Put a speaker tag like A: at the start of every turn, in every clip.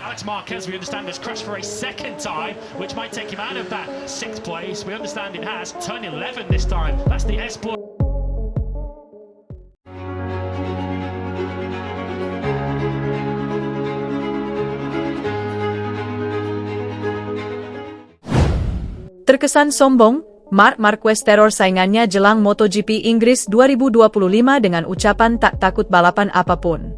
A: Alex Marquez, we understand, has crashed for a second time, which might take him out of that 6th place. We understand it has. Turn 11 this time. That's the S-Sport.
B: Terkesan sombong, Marc Marquez teror saingannya jelang MotoGP Inggris 2025 dengan ucapan tak takut balapan apapun.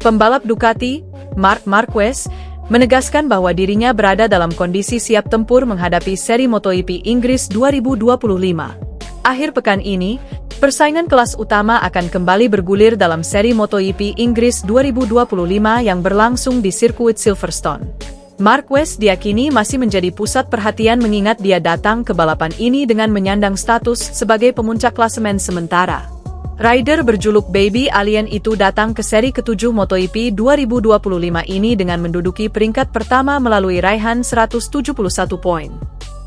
B: Pembalap Ducati, Marc Marquez, menegaskan bahwa dirinya berada dalam kondisi siap tempur menghadapi seri MotoGP Inggris 2025. Akhir pekan ini, persaingan kelas utama akan kembali bergulir dalam seri MotoGP Inggris 2025 yang berlangsung di sirkuit Silverstone. Marquez diyakini masih menjadi pusat perhatian mengingat dia datang ke balapan ini dengan menyandang status sebagai pemuncak klasemen sementara. Rider berjuluk Baby Alien itu datang ke seri ke-7 MotoGP 2025 ini dengan menduduki peringkat pertama melalui raihan 171 poin.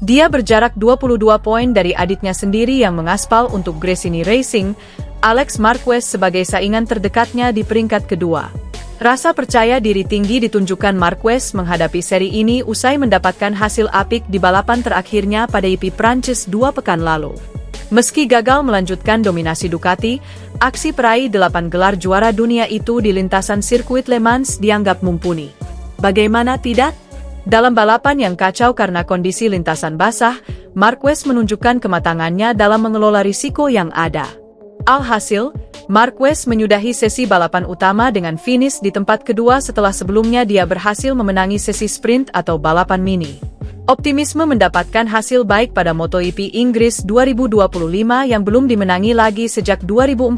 B: Dia berjarak 22 poin dari adiknya sendiri yang mengaspal untuk Gresini Racing, Alex Marquez sebagai saingan terdekatnya di peringkat kedua. Rasa percaya diri tinggi ditunjukkan Marquez menghadapi seri ini usai mendapatkan hasil apik di balapan terakhirnya pada GP Prancis 2 pekan lalu. Meski gagal melanjutkan dominasi Ducati, aksi peraih 8 gelar juara dunia itu di lintasan sirkuit Le Mans dianggap mumpuni. Bagaimana tidak? Dalam balapan yang kacau karena kondisi lintasan basah, Marquez menunjukkan kematangannya dalam mengelola risiko yang ada. Alhasil, Marquez menyudahi sesi balapan utama dengan finish di tempat kedua setelah sebelumnya dia berhasil memenangi sesi sprint atau balapan mini. Optimisme mendapatkan hasil baik pada MotoGP Inggris 2025 yang belum dimenangi lagi sejak 2014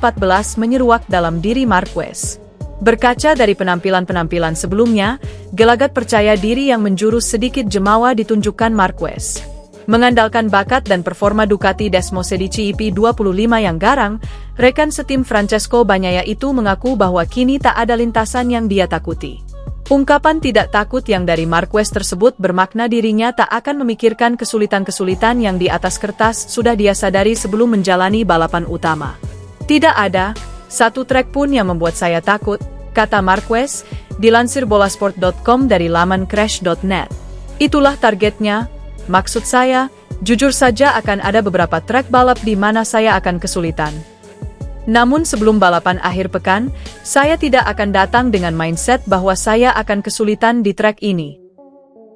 B: menyeruak dalam diri Marquez. Berkaca dari penampilan-penampilan sebelumnya, gelagat percaya diri yang menjurus sedikit jemawa ditunjukkan Marquez. Mengandalkan bakat dan performa Ducati Desmosedici EP25 yang garang, rekan setim Francesco Bagnaia itu mengaku bahwa kini tak ada lintasan yang dia takuti. Ungkapan tidak takut yang dari Marquez tersebut bermakna dirinya tak akan memikirkan kesulitan-kesulitan yang di atas kertas sudah dia sadari sebelum menjalani balapan utama. Tidak ada satu trek pun yang membuat saya takut, kata Marquez, dilansir bolasport.com dari laman crash.net. Itulah targetnya, maksud saya, jujur saja akan ada beberapa trek balap di mana saya akan kesulitan. Namun sebelum balapan akhir pekan, saya tidak akan datang dengan mindset bahwa saya akan kesulitan di trek ini.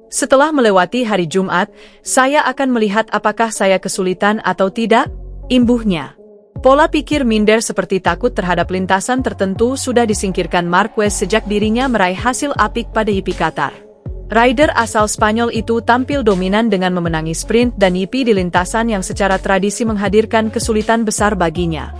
B: Setelah melewati hari Jumat, saya akan melihat apakah saya kesulitan atau tidak, imbuhnya. Pola pikir minder seperti takut terhadap lintasan tertentu sudah disingkirkan Marquez sejak dirinya meraih hasil apik pada GP Qatar. Rider asal Spanyol itu tampil dominan dengan memenangi sprint dan GP di lintasan yang secara tradisi menghadirkan kesulitan besar baginya.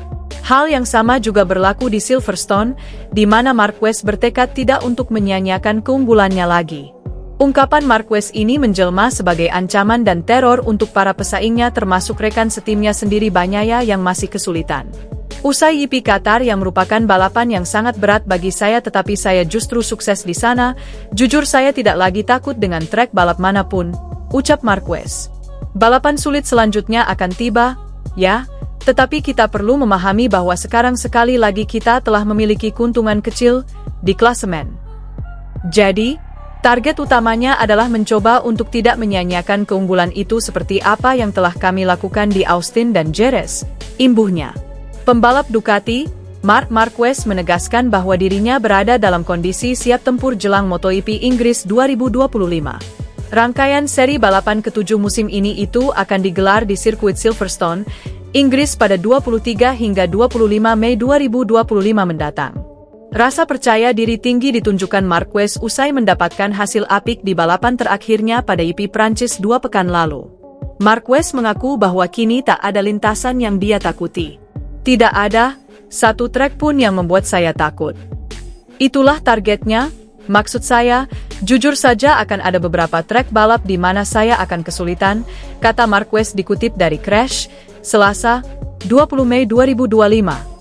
B: Hal yang sama juga berlaku di Silverstone, di mana Marquez bertekad tidak untuk menyia-nyiakan keunggulannya lagi. Ungkapan Marquez ini menjelma sebagai ancaman dan teror untuk para pesaingnya termasuk rekan setimnya sendiri Bagnaia yang masih kesulitan. Usai GP Qatar yang merupakan balapan yang sangat berat bagi saya tetapi saya justru sukses di sana, jujur saya tidak lagi takut dengan trek balap manapun, ucap Marquez. Balapan sulit selanjutnya akan tiba, ya. Tetapi kita perlu memahami bahwa sekarang sekali lagi kita telah memiliki keuntungan kecil di klasemen. Jadi, target utamanya adalah mencoba untuk tidak menyia-nyiakan keunggulan itu seperti apa yang telah kami lakukan di Austin dan Jerez, imbuhnya. Pembalap Ducati, Marc Marquez menegaskan bahwa dirinya berada dalam kondisi siap tempur jelang MotoGP Inggris 2025. Rangkaian seri balapan ke-7 musim ini itu akan digelar di sirkuit Silverstone, Inggris pada 23 hingga 25 Mei 2025 mendatang. Rasa percaya diri tinggi ditunjukkan Marquez usai mendapatkan hasil apik di balapan terakhirnya pada GP Prancis 2 pekan lalu. Marquez mengaku bahwa kini tak ada lintasan yang dia takuti. Tidak ada satu trek pun yang membuat saya takut. Itulah targetnya, maksud saya, jujur saja akan ada beberapa trek balap di mana saya akan kesulitan, kata Marquez dikutip dari Crash, Selasa, 20 Mei 2025.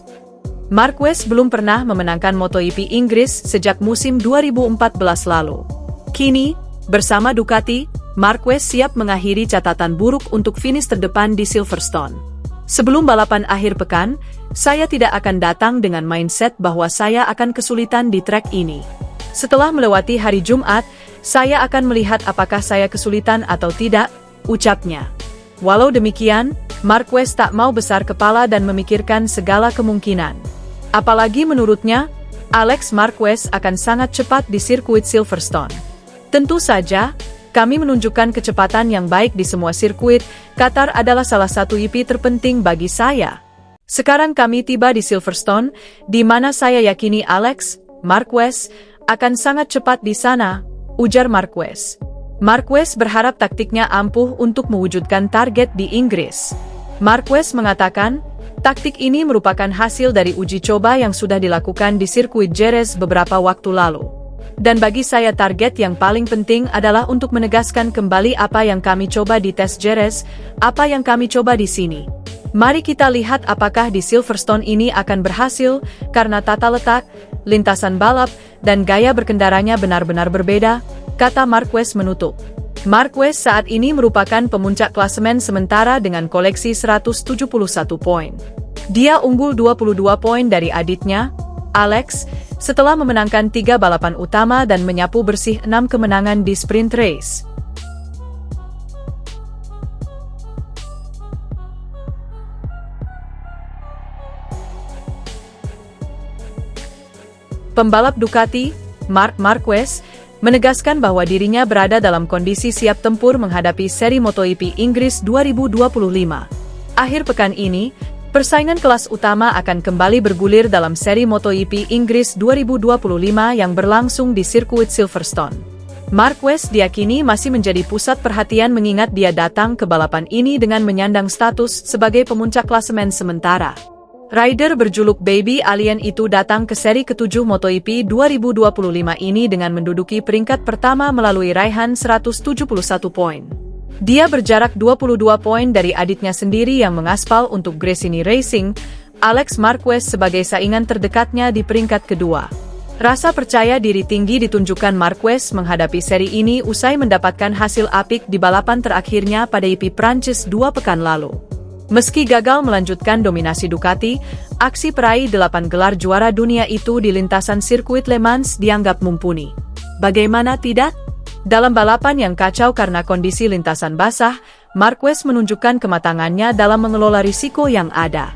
B: Marquez belum pernah memenangkan MotoGP Inggris sejak musim 2014 lalu. Kini, bersama Ducati, Marquez siap mengakhiri catatan buruk untuk finish terdepan di Silverstone. Sebelum balapan akhir pekan, saya tidak akan datang dengan mindset bahwa saya akan kesulitan di trek ini. Setelah melewati hari Jumat, saya akan melihat apakah saya kesulitan atau tidak, ucapnya. Walau demikian, Marquez tak mau besar kepala dan memikirkan segala kemungkinan. Apalagi menurutnya, Alex Marquez akan sangat cepat di sirkuit Silverstone. Tentu saja, kami menunjukkan kecepatan yang baik di semua sirkuit. Qatar adalah salah satu IP terpenting bagi saya. Sekarang kami tiba di Silverstone, di mana saya yakini Alex Marquez akan sangat cepat di sana, ujar Marquez. Marquez berharap taktiknya ampuh untuk mewujudkan target di Inggris. Marquez mengatakan, taktik ini merupakan hasil dari uji coba yang sudah dilakukan di sirkuit Jerez beberapa waktu lalu. Dan bagi saya target yang paling penting adalah untuk menegaskan kembali apa yang kami coba di tes Jerez, apa yang kami coba di sini. Mari kita lihat apakah di Silverstone ini akan berhasil, karena tata letak, lintasan balap, dan gaya berkendaranya benar-benar berbeda, kata Marquez menutup. Marquez saat ini merupakan pemuncak klasemen sementara dengan koleksi 171 poin. Dia unggul 22 poin dari adiknya, Alex, setelah memenangkan 3 balapan utama dan menyapu bersih 6 kemenangan di sprint race. Pembalap Ducati, Marc Marquez, menegaskan bahwa dirinya berada dalam kondisi siap tempur menghadapi seri MotoGP Inggris 2025. Akhir pekan ini, persaingan kelas utama akan kembali bergulir dalam seri MotoGP Inggris 2025 yang berlangsung di sirkuit Silverstone. Marquez diyakini masih menjadi pusat perhatian mengingat dia datang ke balapan ini dengan menyandang status sebagai pemuncak klasemen sementara. Rider berjuluk Baby Alien itu datang ke seri ke-7 MotoGP 2025 ini dengan menduduki peringkat pertama melalui raihan 171 poin. Dia berjarak 22 poin dari adiknya sendiri yang mengaspal untuk Gresini Racing, Alex Marquez sebagai saingan terdekatnya di peringkat kedua. Rasa percaya diri tinggi ditunjukkan Marquez menghadapi seri ini usai mendapatkan hasil apik di balapan terakhirnya pada IP Prancis 2 pekan lalu. Meski gagal melanjutkan dominasi Ducati, aksi peraih 8 gelar juara dunia itu di lintasan sirkuit Le Mans dianggap mumpuni. Bagaimana tidak? Dalam balapan yang kacau karena kondisi lintasan basah, Marquez menunjukkan kematangannya dalam mengelola risiko yang ada.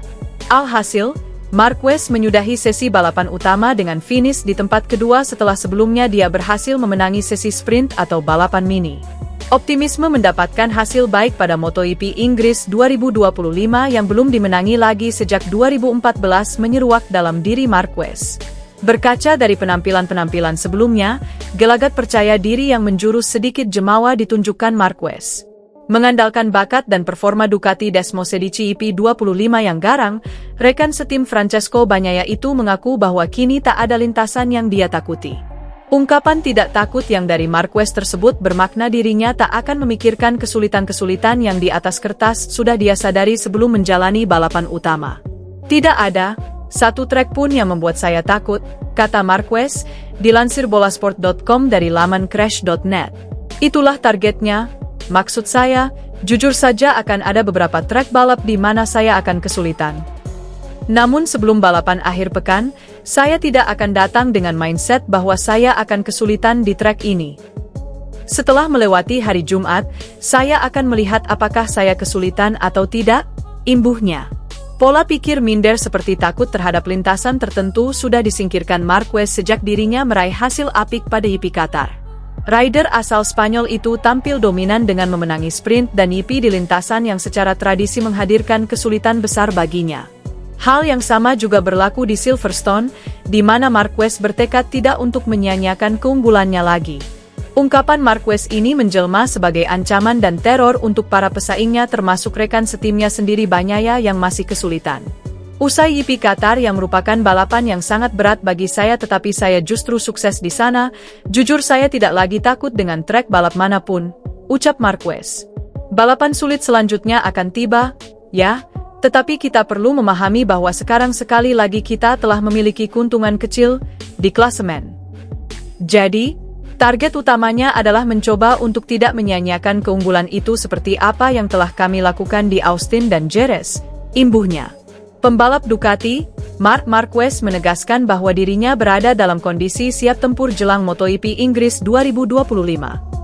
B: Alhasil, Marquez menyudahi sesi balapan utama dengan finish di tempat kedua setelah sebelumnya dia berhasil memenangi sesi sprint atau balapan mini. Optimisme mendapatkan hasil baik pada MotoGP Inggris 2025 yang belum dimenangi lagi sejak 2014 menyeruak dalam diri Marquez. Berkaca dari penampilan-penampilan sebelumnya, gelagat percaya diri yang menjurus sedikit jemawa ditunjukkan Marquez. Mengandalkan bakat dan performa Ducati Desmosedici IP25 yang garang, rekan setim Francesco Bagnaia itu mengaku bahwa kini tak ada lintasan yang dia takuti. Ungkapan tidak takut yang dari Marquez tersebut bermakna dirinya tak akan memikirkan kesulitan-kesulitan yang di atas kertas sudah dia sadari sebelum menjalani balapan utama. Tidak ada satu trek pun yang membuat saya takut, kata Marquez, dilansir bolasport.com dari laman crash.net. Itulah targetnya, maksud saya, jujur saja akan ada beberapa trek balap di mana saya akan kesulitan. Namun sebelum balapan akhir pekan, saya tidak akan datang dengan mindset bahwa saya akan kesulitan di trek ini. Setelah melewati hari Jumat, saya akan melihat apakah saya kesulitan atau tidak, imbuhnya. Pola pikir minder seperti takut terhadap lintasan tertentu sudah disingkirkan Marquez sejak dirinya meraih hasil apik pada IP Qatar. Rider asal Spanyol itu tampil dominan dengan memenangi sprint dan IP di lintasan yang secara tradisi menghadirkan kesulitan besar baginya. Hal yang sama juga berlaku di Silverstone, di mana Marquez bertekad tidak untuk menyia-nyiakan keunggulannya lagi. Ungkapan Marquez ini menjelma sebagai ancaman dan teror untuk para pesaingnya termasuk rekan setimnya sendiri Bagnaia yang masih kesulitan. Usai IP Qatar yang merupakan balapan yang sangat berat bagi saya tetapi saya justru sukses di sana, jujur saya tidak lagi takut dengan trek balap manapun, ucap Marquez. Balapan sulit selanjutnya akan tiba, ya. Tetapi kita perlu memahami bahwa sekarang sekali lagi kita telah memiliki keuntungan kecil di klasemen. Jadi, Target utamanya adalah mencoba untuk tidak menyia-nyiakan keunggulan itu seperti apa yang telah kami lakukan di Austin dan Jerez, imbuhnya. Pembalap Ducati, Marc Marquez menegaskan bahwa dirinya berada dalam kondisi siap tempur jelang MotoGP Inggris 2025.